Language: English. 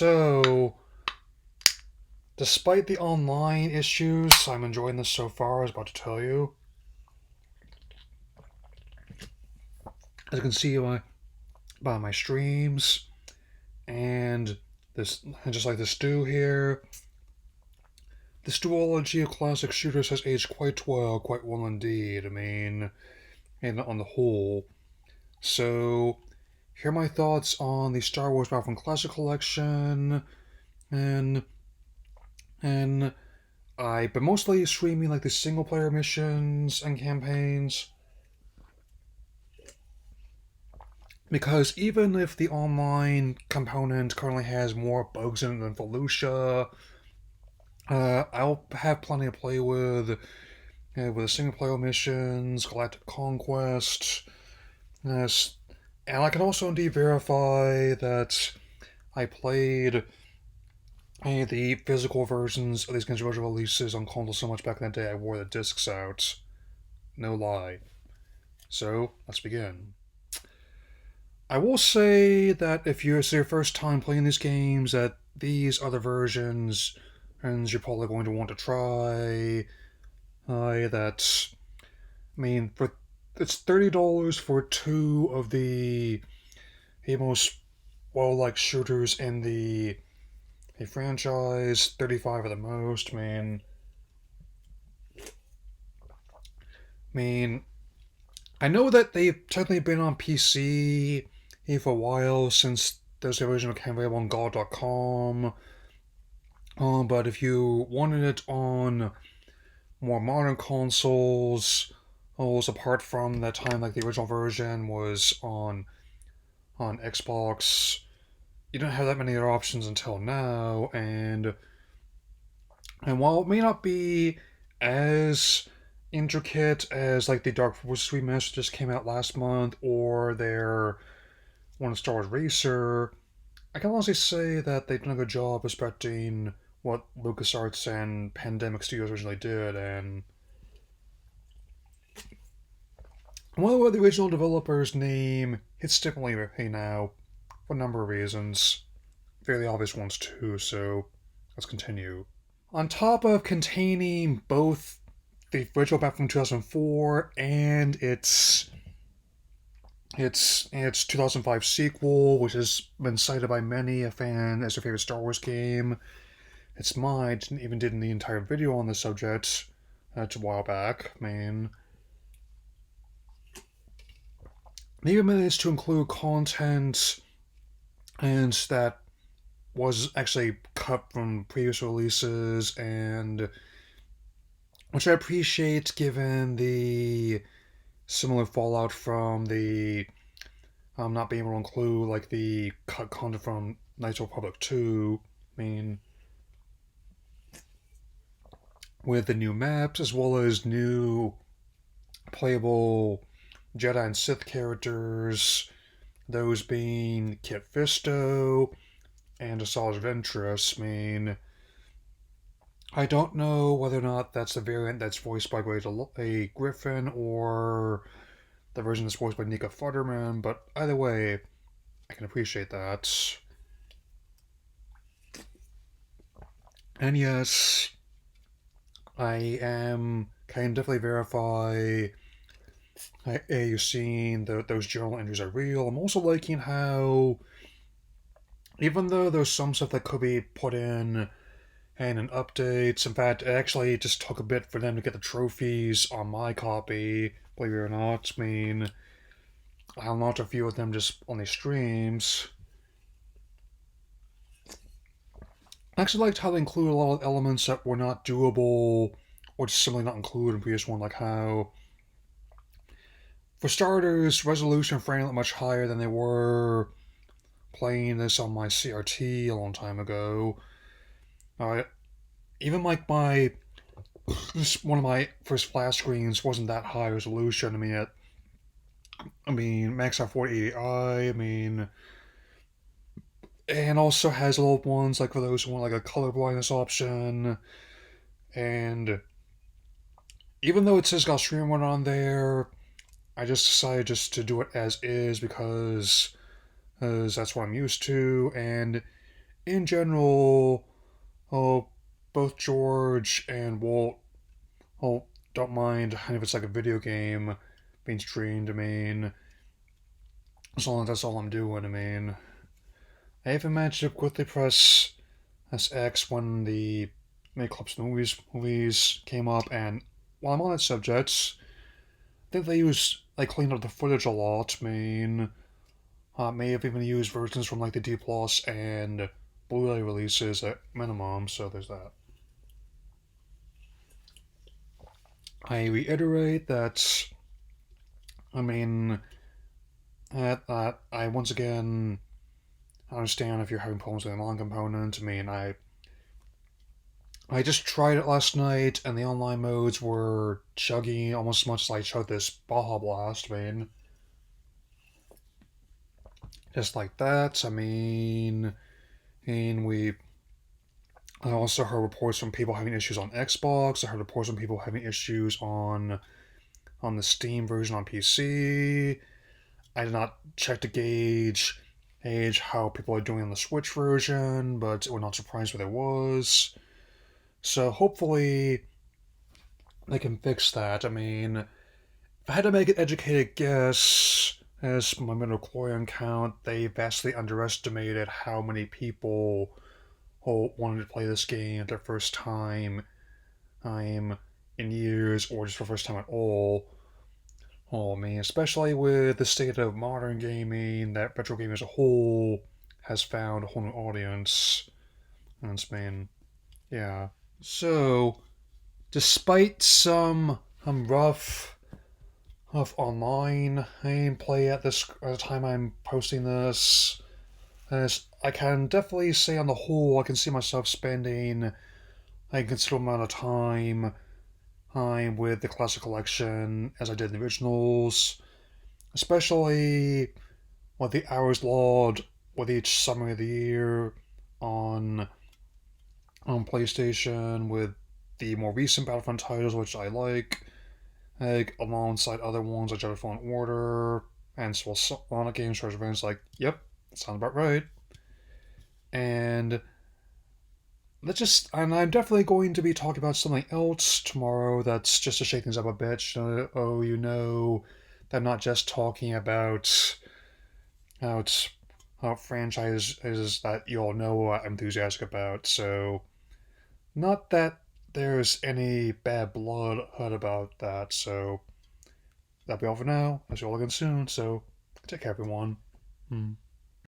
So, despite the online issues, I'm enjoying this so far, I was about to tell you. As you can see by my streams, and just like this stew here, this duology of classic shooters has aged quite well indeed. I mean, and on the whole. So, here are my thoughts on the Star Wars Battlefront Classic Collection, and and I've been mostly streaming like the single player missions and campaigns because even if the online component currently has more bugs in it than Volusia, I'll have plenty to play with the single player missions, Galactic Conquest, yes, and I can also indeed verify that I played the physical versions of these games' original releases on console so much back in the day I wore the discs out. No lie. So, let's begin. I will say that if it's your first time playing these games, that these other versions, and you're probably going to want to try. That I mean, for it's $30 for two of the most well-liked shooters in the franchise. 35 at the most. I mean, I know that they've technically been on PC for a while since there's the original came available on God.com. But if you wanted it on more modern consoles, apart from that time like the original version was on Xbox, you don't have that many other options until now, and while it may not be as intricate as like the Dark Forces remaster just came out last month or their one Star Wars Racer, I can honestly say that they've done a good job respecting what LucasArts and Pandemic Studios originally did, and while the original developer's name hits differently now, for a number of reasons, fairly obvious ones too, so let's continue. On top of containing both the original Battlefront 2004 and its 2005 sequel, which has been cited by many a fan as their favorite Star Wars game. It's mine. Even did the entire video on the subject a while back. They even managed to include content and that was actually cut from previous releases, and which I appreciate given the similar fallout from the not being able to include like the cut content from Knights of the Republic 2. With the new maps as well as new playable Jedi and Sith characters, those being Kit Fisto and Asajj Ventress. I don't know whether or not that's the variant that's voiced by a Griffin or the version that's voiced by Nika Futterman, but either way, I can appreciate that. And yes, can definitely verify you're seeing those journal entries are real. I'm also liking how, even though there's some stuff that could be put in and updates, in fact, it actually just took a bit for them to get the trophies on my copy, believe it or not. I unlocked a few of them just on these streams. I actually liked how they include a lot of elements that were not doable or just simply not included in previous one, like how, for starters, resolution frames much higher than they were playing this on my CRT a long time ago. Even like one of my first flash screens wasn't that high resolution. Max out 4080i. And also has little ones like for those who want like a color blindness option. And even though it says got stream one on there, I just decided just to do it as is because that's what I'm used to. And in general, oh, both George and Walt, oh, don't mind if it's like a video game being streamed. I mean, as long as that's all I'm doing. I mean, I even managed to quickly press SX when the Make Clubs movies came up, and while I'm on that subject, I think they cleaned up the footage a lot. I mean, may have even used versions from like the D Plus and Blu-ray releases at minimum. So there's that. I reiterate that. I mean, that I once again understand if you're having problems with the online component. I mean, I just tried it last night, and the online modes were chuggy almost as much as I chugged this Baja Blast. I mean, just like that. We. I also heard reports from people having issues on Xbox. I heard reports from people having issues on the Steam version on PC. I did not check to gauge how people are doing on the Switch version, but we're not surprised where there was. So hopefully they can fix that. I mean, if I had to make an educated guess, as my midichlorian count, they vastly underestimated how many people wanted to play this game their first time in years, or just for the first time at all. Oh man, especially with the state of modern gaming, that retro gaming as a whole has found a whole new audience. And it's been, yeah. So, despite some rough online gameplay at the time I'm posting this, as I can definitely say on the whole, I can see myself spending a considerable amount of time with the classic collection as I did in the originals, especially with the hours logged with each summary of the year on on PlayStation, with the more recent Battlefront titles, which I like alongside other ones like Battlefront Order and Sonic games for events. Like, yep, sounds about right. And and I'm definitely going to be talking about something else tomorrow. That's just to shake things up a bit. That I'm not just talking about franchises that you all know I'm enthusiastic about. So, not that there's any bad blood about that. So, that'll be all for now. I'll see you all again soon. So, take care, everyone. Hmm.